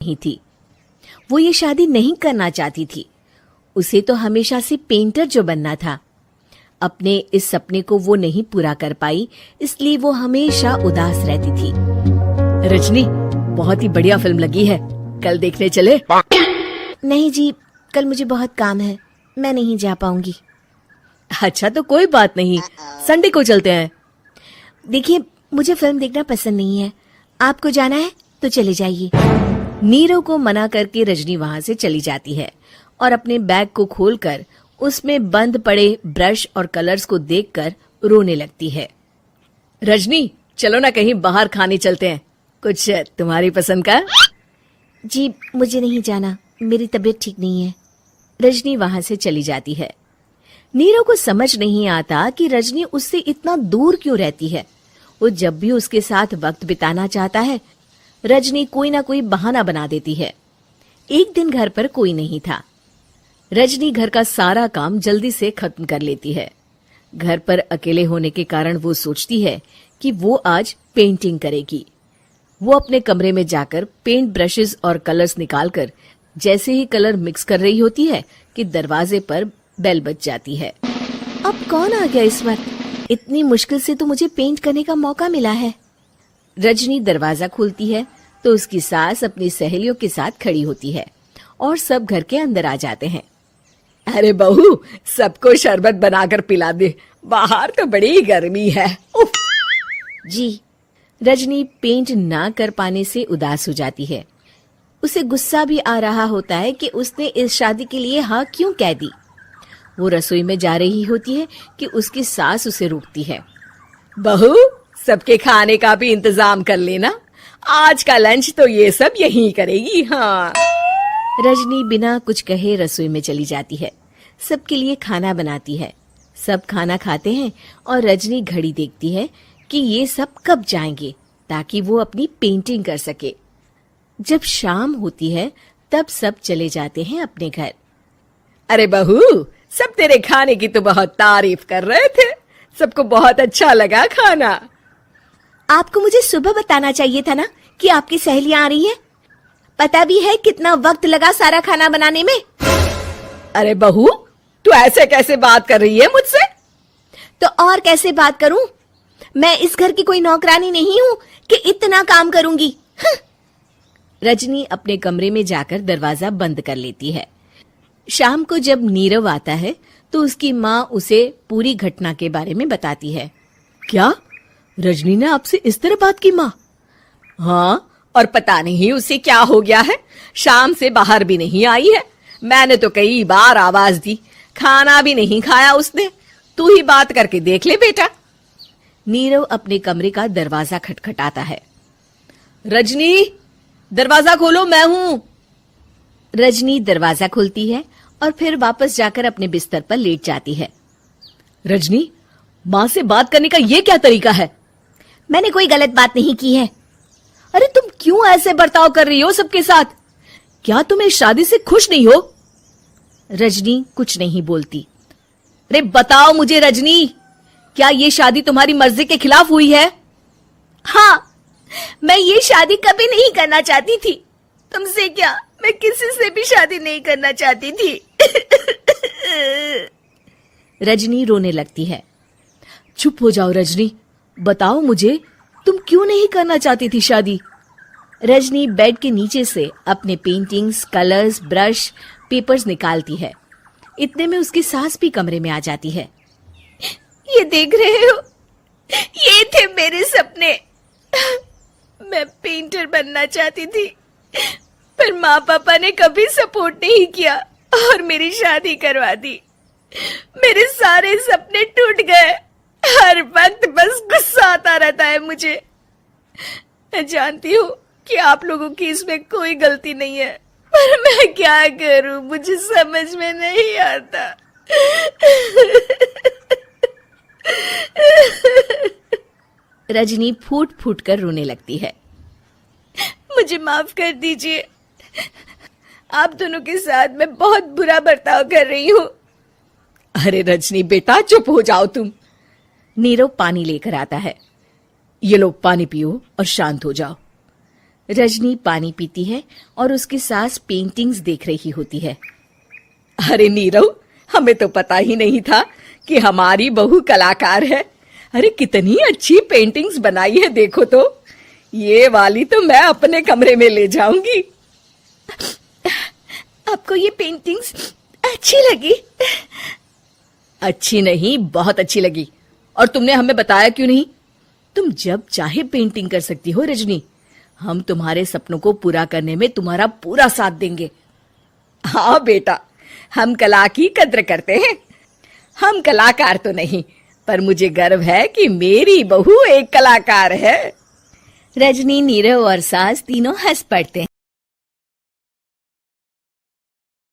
नहीं थी। वो ये शादी नहीं करना चाहती थी। उसे तो हमेशा से पेंटर जो बनना था। अपने इस सपने को वो नहीं पूरा कर पाई, इसलिए वो हमेशा उदास रहती थी। रजनी, बहुत ही बढ़िया फिल्म लगी है, कल देखने चले? नहीं जी, कल मुझे बहुत काम है, मैं नहीं जा पाऊंगी। अच्छा तो कोई बात नहीं, संडे को चलते हैं। देखिए, मुझे फिल्म देखना पसंद नहीं है। आपको जाना है तो चले जाइए। नीरव को मना करके रजनी वहां से चली जाती है और अपने बैग को खोलकर उसमें बंद पड़े ब्रश और कलर्स को देखकर रोने लगती है। रजनी, चलो ना कहीं बाहर खाने चलते हैं, कुछ तुम्हारी पसंद का। जी, मुझे नहीं जाना, मेरी तबीयत ठीक नहीं है। रजनी वहां से चली जाती है। नीरव को समझ नहीं आता कि रजनी उससे इतना दूर क्यों रहती है। वो जब भी उसके साथ वक्त बिताना चाहता है, रजनी कोई ना कोई बहाना बना देती है। एक दिन घर पर कोई नहीं था। रजनी घर का सारा काम जल्दी से खत्म कर लेती है। घर पर अकेले होने के कारण वो सोचती है कि वो आज पेंटिंग करेगी। वो अपने कमरे में जाकर पेंट ब्रशेस और कलर्स निकालकर जैसे ही कलर मिक्स कर रही होती है कि दरवाजे पर बेल बज जाती है। अब कौन आ गया इस वक्त? इतनी मुश्किल से तो मुझे पेंट करने का मौका मिला है। रजनी दरवाजा खोलती है तो उसकी सास अपनी सहेलियों के साथ खड़ी होती है और सब घर के अंदर आ जाते हैं। अरे बहू, सबको शरबत बनाकर पिला दे, बाहर तो बड़ी गर्मी है। उफ। जी। रजनी पेंट ना कर पाने से उदास हो जाती है। उसे गुस्सा भी आ रहा होता है कि उसने इस शादी के लिए हाँ क्यों कह दी। वो रसोई में जा रही होती है कि उसकी सास उसे रोकती है। बहू, सबके खाने का भी इंतजाम कर लेना, आज का लंच तो ये सब यही करेगी। हाँ। रजनी बिना कुछ कहे रसोई में चली जाती है। सबके लिए खाना बनाती है। सब खाना खाते हैं और रजनी घड़ी देखती है कि ये सब कब जाएंगे ताकि वो अपनी पेंटिंग कर सके। जब शाम होती है तब सब चले जाते हैं अपने घर। अरे बहू, सब तेरे खाने की तो बहुत तारीफ कर रहे थे, सबको बहुत अच्छा लगा खाना। आपको मुझे सुबह बताना चाहिए था ना कि आपकी सहेलियां आ रही हैं। पता भी है कितना वक्त लगा सारा खाना बनाने में। अरे बहू, तू ऐसे कैसे बात कर रही है मुझसे? तो और कैसे बात करूं? मैं इस घर की कोई नौकरानी नहीं हूं कि इतना काम करूंगी। रजनी अपने कमरे में जाकर दरवाजा बंद कर लेती है। शाम को जब नीरव आता है तो उसकी माँ उसे पूरी घटना के बारे में बताती है। क्या रजनी ने आपसे इस तरह बात की माँ? हाँ, और पता नहीं उसे क्या हो गया है, शाम से बाहर भी नहीं आई है। मैंने तो कई बार आवाज दी, खाना भी नहीं खाया उसने। तू ही बात करके देख ले बेटा। नीरव अपने कमरे का दरवाजा खटखटाता है। रजनी, दरवाजा खोलो, मैं हूं। रजनी दरवाजा खोलती है और फिर वापस जाकर अपने बिस्तर पर लेट जाती है। रजनी, माँ से बात करने का ये क्या तरीका है? मैंने कोई गलत बात नहीं की है। अरे तुम क्यों ऐसे बर्ताव कर रही हो सबके साथ? क्या तुम इस शादी से खुश नहीं हो? रजनी कुछ नहीं बोलती। अरे बताओ मुझे रजनी, क्या ये शादी तुम्हारी मर्जी के खिलाफ हुई है? हाँ, मैं ये शादी कभी नहीं करना चाहती थी। तुमसे क्या, मैं किसी से भी शादी नहीं करना चाहती थी। रजनी रोने लगती है। चुप हो जाओ रजनी, बताओ मुझे, तुम क्यों नहीं करना चाहती थी शादी? रजनी बेड के नीचे से अपने पेंटिंग्स, कलर्स, ब्रश, पेपर्स निकालती है। इतने में उसकी सास भी कमरे में आ जाती है। ये देख रहे हो, ये थे मेरे सपने। मैं पेंटर बनना चाहती थी, पर माँ पापा ने कभी सपोर्ट नहीं किया और मेरी शादी करवा दी। मेरे सारे सपने टूट गए। हर वक्त बस गुस्सा आता रहता है मुझे। मैं जानती हूँ कि आप लोगों की इसमें कोई गलती नहीं है, पर मैं क्या करूँ, मुझे समझ में नहीं आता। रजनी फूट फूट कर रोने लगती है। मुझे माफ कर दीजिए, आप दोनों के साथ मैं बहुत बुरा बर्ताव कर रही हूँ। अरे रजनी बेटा, चुप हो जाओ तुम। नीरव पानी लेकर आता है। ये लो पानी पियो और शांत हो जाओ। रजनी पानी पीती है और उसकी सास पेंटिंग्स देख रही होती है। अरे नीरव, हमें तो पता ही नहीं था कि हमारी बहू कलाकार है। अरे कितनी अच्छी पेंटिंग्स बनाई है, देखो तो। ये वाली तो मैं अपने कमरे में ले जाऊंगी। आपको ये पेंटिंग्स अच्छी लगी? अच्छी नहीं, बहुत अच्छी लगी। और तुमने हमें बताया क्यों नहीं? तुम जब चाहे पेंटिंग कर सकती हो रजनी। हम तुम्हारे सपनों को पूरा करने में तुम्हारा पूरा साथ देंगे। हाँ बेटा, हम कला की कद्र करते हैं। हम कलाकार तो नहीं, पर मुझे गर्व है कि मेरी बहू एक कलाकार है। रजनी, नीरव और सास तीनों हंस पड़ते हैं।